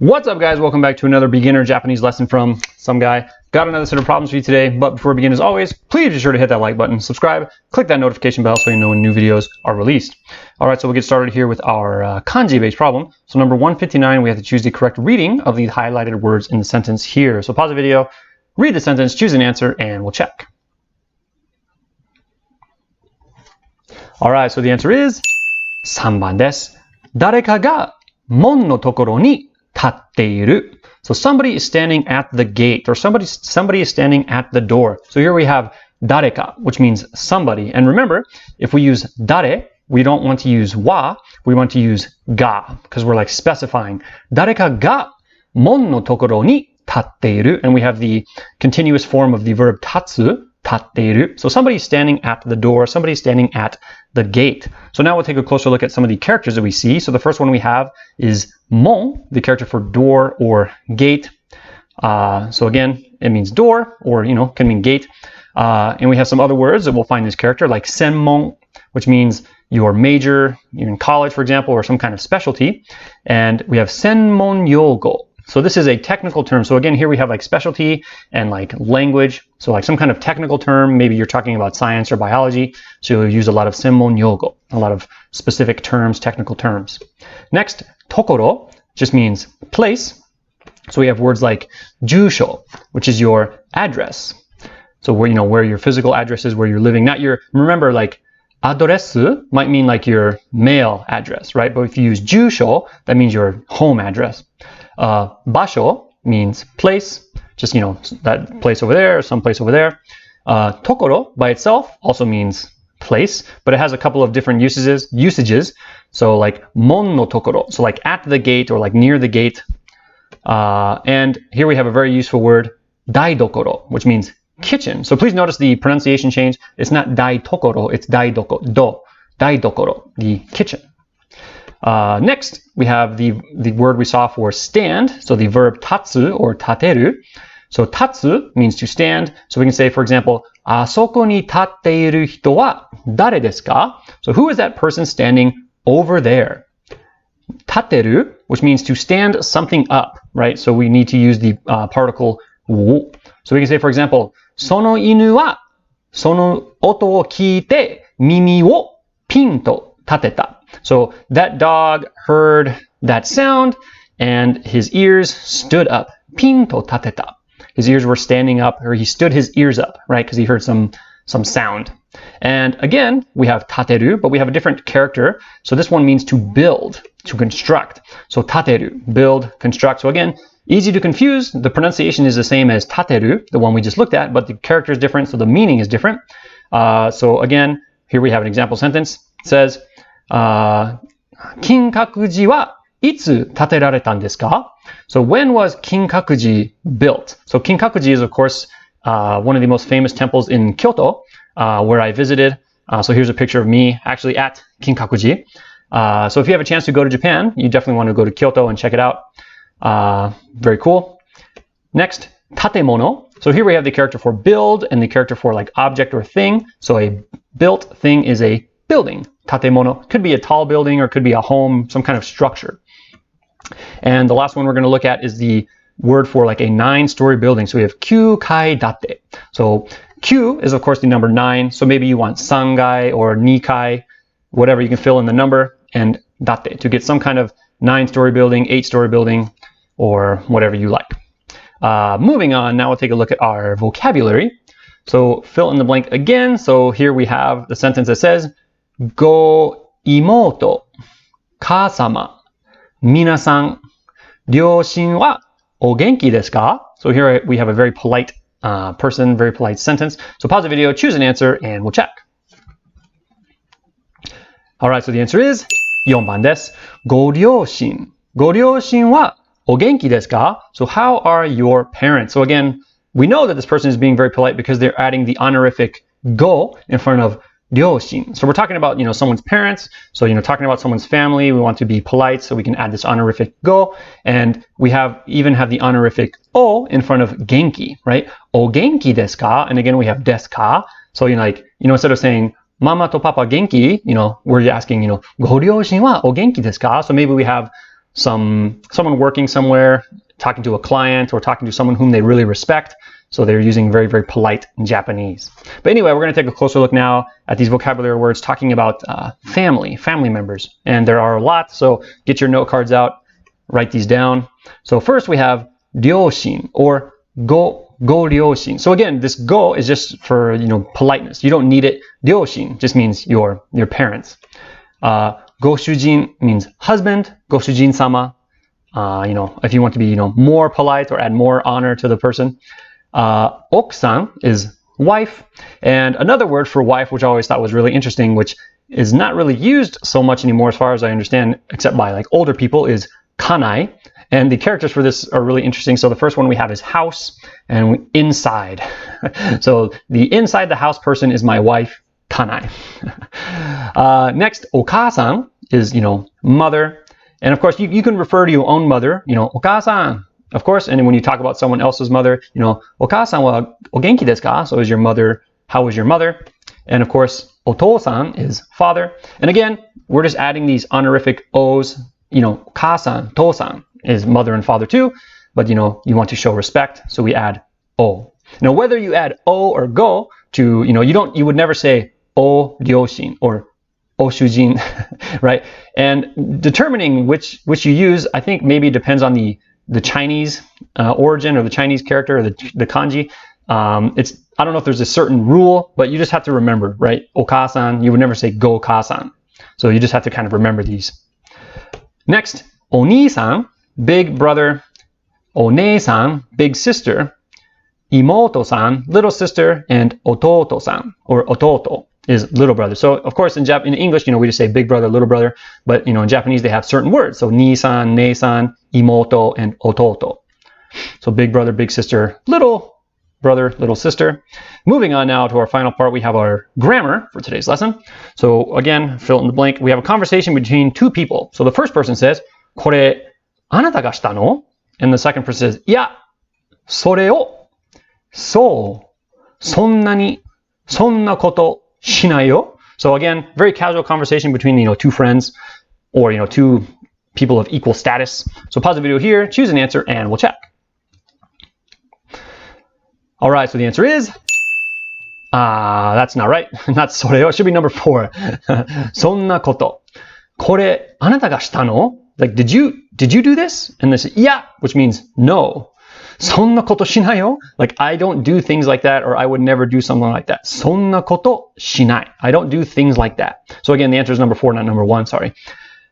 What's up, guys? Welcome back to another beginner Japanese lesson from some guy. Got another set of problems for you today, but before we begin, as always, please be sure to hit that like button, subscribe, click that notification bell so you know when new videos are released. All right, so we'll get started here with our kanji-based problem. So number 159, we have to choose the correct reading of the highlighted words in the sentence here. So pause the video, read the sentence, choose an answer, and we'll check. All right, so the answer is 3番です。誰かが門のところに立っている. So somebody is standing at the gate, or somebody is standing at the door. So here we have 誰か, which means somebody. And remember, if we use 誰, we don't want to use は, we want to use が, because we're like specifying. 誰かが門のところに立っている. And we have the continuous form of the verb 立つ, 立っている. So somebody's standing at the door, somebody's standing at the gate. So now we'll take a closer look at some of the characters that we see. So the first one we have is mon, the character for door or gate. So again, it means door, or can mean gate. And we have some other words that we'll find in this character, like sen mon, which means your major, you're in college, for example, or some kind of specialty. And we have専門用語. So this is a technical term. So again, here we have like specialty and like language. So like some kind of technical term. Maybe you're talking about science or biology. So you'll use a lot of 専門用語, a lot of specific terms, technical terms. Next, ところ just means place. So we have words like じゅうしょ, which is your address. So where your physical address is, where you're living. Not your, remember, like アドレス might mean like your mail address, right? But if you use 住所, that means your home address. 場所 means place, just that place over there or some place over there. ところ by itself also means place, but it has a couple of different usages. So like 門のところ, so like at the gate or like near the gate. And here we have a very useful word, だいどころ, which means kitchen. So please notice the pronunciation change. It's not だいところ, it's だいどころ, だいどころ, the kitchen. Next, we have the word we saw for stand. So the verb 立つ or 立てる. So 立つ means to stand. So we can say, for example, あそこに立っている人は誰ですか? So who is that person standing over there? 立てる, which means to stand something up, right? So we need to use the particle を. So we can say, for example, その犬はその音を聞いて耳をピンと立てた. So that dog heard that sound and his ears stood up. ピンと立てた. His ears were standing up, or he stood his ears up, right? Because he heard some sound. And again, we have 立てる, but we have a different character. So this one means to build, to construct. So 立てる, build, construct. So again, easy to confuse. The pronunciation is the same as 立てる, the one we just looked at, but the character is different, so the meaning is different. So again, here we have an example sentence. It says, 金閣寺はいつ建てられたんですか? So when was 金閣寺 built? So 金閣寺 is, of course, one of the most famous temples in Kyoto, where I visited. So here's a picture of me actually at 金閣寺. So if you have a chance to go to Japan, you definitely want to go to Kyoto and check it out. Very cool. Next, たてもの. So here we have the character for build and the character for like object or thing. So a built thing is a building. 建物 could be a tall building or could be a home, some kind of structure. And the last one we're going to look at is the word for like a 9-story building. So we have 9階建て. So Q is of course the number 9. So maybe you want 3階 or 2階, whatever you can fill in the number, and 建て to get some kind of 9-story building, 8-story building, or whatever you like. Moving on, now we'll take a look at our vocabulary. So fill in the blank again. So here we have the sentence that says, ご妹、母様、皆さん、両親はお元気ですか? So here we have a very polite person, very polite sentence. So pause the video, choose an answer, and we'll check. Alright, so the answer is 4番です。ご両親。ご両親はお元気ですか? So how are your parents? So again, we know that this person is being very polite because they're adding the honorific ご in front of 両親. So we're talking about, someone's parents. So, talking about someone's family, we want to be polite, so we can add this honorific ご. And we even have the honorific お in front of 元気, right? お元気ですか? And again, we have ですか? So, instead of saying ママとパパ元気, we're asking, ご両親はお元気ですか? So maybe we have someone working somewhere, talking to a client or talking to someone whom they really respect. So they're using very, very polite Japanese. But anyway, we're going to take a closer look now at these vocabulary words talking about family members. And there are a lot, so get your note cards out, write these down. So first we have 両親 or ご両親. So again, this go is just for, politeness. You don't need it. 両親 just means your parents. ご主人 means husband. ご主人様. If you want to be, more polite or add more honor to the person. 奥さん is wife. And another word for wife, which I always thought was really interesting, which is not really used so much anymore as far as I understand, except by like older people, is kanai. And the characters for this are really interesting. So the first one we have is house and inside. So the inside the house person is my wife, kanai. Next, お母さん is, mother. And of course, you can refer to your own mother, お母さん, of course. And then when you talk about someone else's mother, お母さんはお元気ですか? So is your mother, how is your mother? And of course, お父さん is father. And again, we're just adding these honorific O's, お母さん, 父さん is mother and father too. But, you want to show respect. So we add O. Now, whether you add O or go to, you would never say O 両親 or O 主人, right? And determining which you use, I think maybe depends on the Chinese origin or the Chinese character or the kanji. I don't know if there's a certain rule, but you just have to remember, right? お母さん, you would never say ご母さん. So you just have to kind of remember these. Next, お兄さん, big brother. お姉さん, big sister. いもうとさん, little sister. And おとうとさん or 弟 is little brother. So of course in English, we just say big brother, little brother. But in Japanese they have certain words. So 兄さん, 姉さん, 妹 and 弟. So big brother, big sister, little brother, little sister. Moving on now to our final part, we have our grammar for today's lesson. So again, fill in the blank. We have a conversation between two people. So the first person says, これあなたがしたの? And the second person says, いや、それを、そう、そんなに、そんなことしないよ. So again, very casual conversation between, two friends or, two people of equal status. So pause the video here, choose an answer, and we'll check. All right, so the answer is, that's not right. Not それを. It should be number 4. そんなこと。これ、あなたがしたの? Like, did you do this? And they say, いや, which means no. そんなことしないよ. Like, I don't do things like that, or I would never do something like that. そんなことしない. I don't do things like that. So again, the answer is number 4, not number 1, sorry.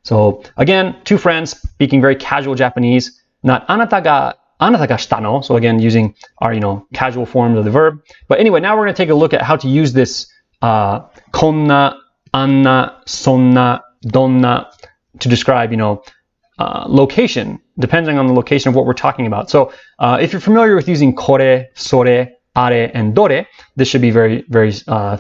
So again, two friends speaking very casual Japanese. Not あなたがしたの. So again, using our, casual form of the verb. But anyway, now we're going to take a look at how to use this こんな, あんな, そんな, どんな to describe, location, depending on the location of what we're talking about. So if you're familiar with using これ, それ, あれ, and どれ, this should be very, very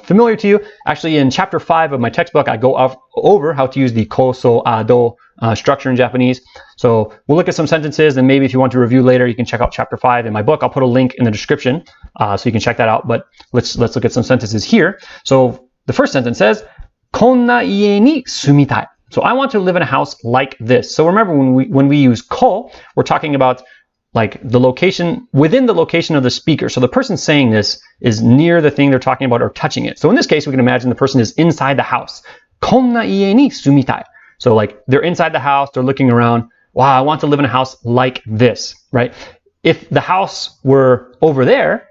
familiar to you. Actually, in chapter 5 of my textbook, I go over how to use the ko, so, a, do structure in Japanese. So we'll look at some sentences, and maybe if you want to review later, you can check out chapter 5 in my book. I'll put a link in the description so you can check that out. But let's look at some sentences here. So the first sentence says, こんな家に住みたい. So I want to live in a house like this. So remember, when we use ko, we're talking about like the location, within the location of the speaker. So the person saying this is near the thing they're talking about or touching it. So in this case, we can imagine the person is inside the house. こんな家に住みたい. So like they're inside the house, they're looking around. Wow, I want to live in a house like this, right? If the house were over there,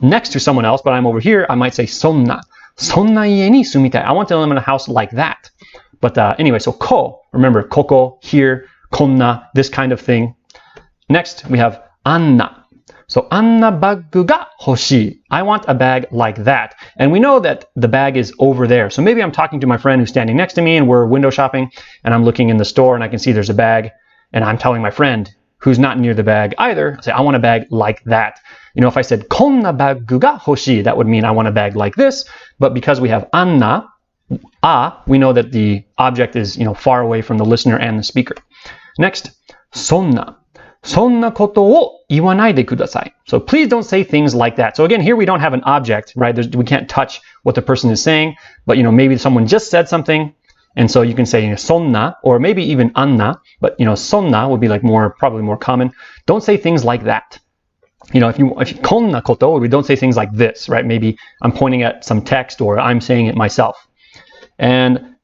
next to someone else, but I'm over here, I might say そんな家に住みたい. I want to live in a house like that. But anyway, so ko, remember, koko, here, こんな, this kind of thing. Next, we have あんな. So あんなバッグが欲しい. I want a bag like that. And we know that the bag is over there. So maybe I'm talking to my friend who's standing next to me and we're window shopping and I'm looking in the store and I can see there's a bag and I'm telling my friend who's not near the bag either, I say, I want a bag like that. If I said こんなバッグが欲しい, that would mean I want a bag like this. But because we have あんな, we know that the object is, far away from the listener and the speaker. Next, そんなことを言わないでください. So please don't say things like that. So again, here we don't have an object, right? We can't touch what the person is saying, but maybe someone just said something And so you can say, sonna, or maybe even anna, but, sonna would be like probably more common. Don't say things like that. If you konna koto, we don't say things like this, right? Maybe I'm pointing at some text or I'm saying it myself. And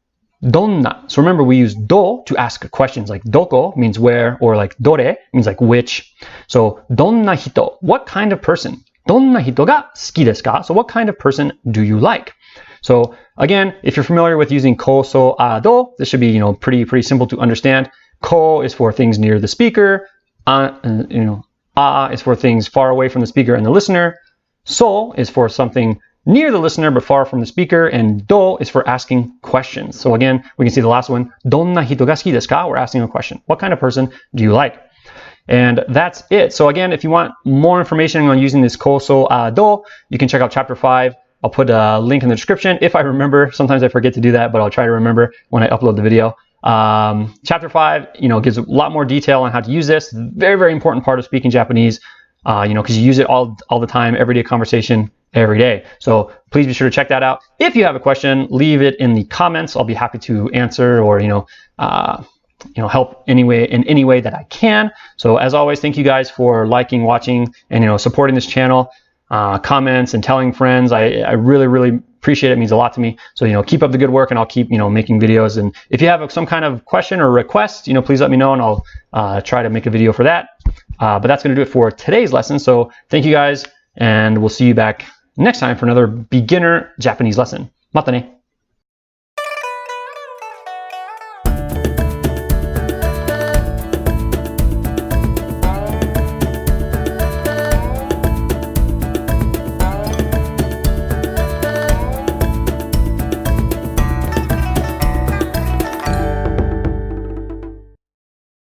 donna. So remember, we use do to ask questions. Like doko means where, or like dore means like which. So donna hito, what kind of person? Donna hito ga suki desu ka? So what kind of person do you like? So again, if you're familiar with using ko, so, do, this should be, pretty simple to understand. Ko is for things near the speaker. Is for things far away from the speaker and the listener. So is for something near the listener but far from the speaker. And do is for asking questions. So again, we can see the last one. Donna hito ga suki desu ka? We're asking a question. What kind of person do you like? And that's it. So again, if you want more information on using this ko, so, do, you can check out chapter 5. I'll put a link in the description if I remember. Sometimes I forget to do that, but I'll try to remember when I upload the video. Chapter 5, gives a lot more detail on how to use this. Very, very important part of speaking Japanese, because you use it all the time, everyday conversation, every day. So please be sure to check that out. If you have a question, leave it in the comments. I'll be happy to answer or, help in any way that I can. So as always, thank you guys for liking, watching, and, supporting this channel. Comments and telling friends. I really, really appreciate it. It means a lot to me. So, keep up the good work and I'll keep, making videos. And if you have some kind of question or request, please let me know and I'll try to make a video for that. But that's going to do it for today's lesson. So thank you guys and we'll see you back next time for another beginner Japanese lesson. Mata ne.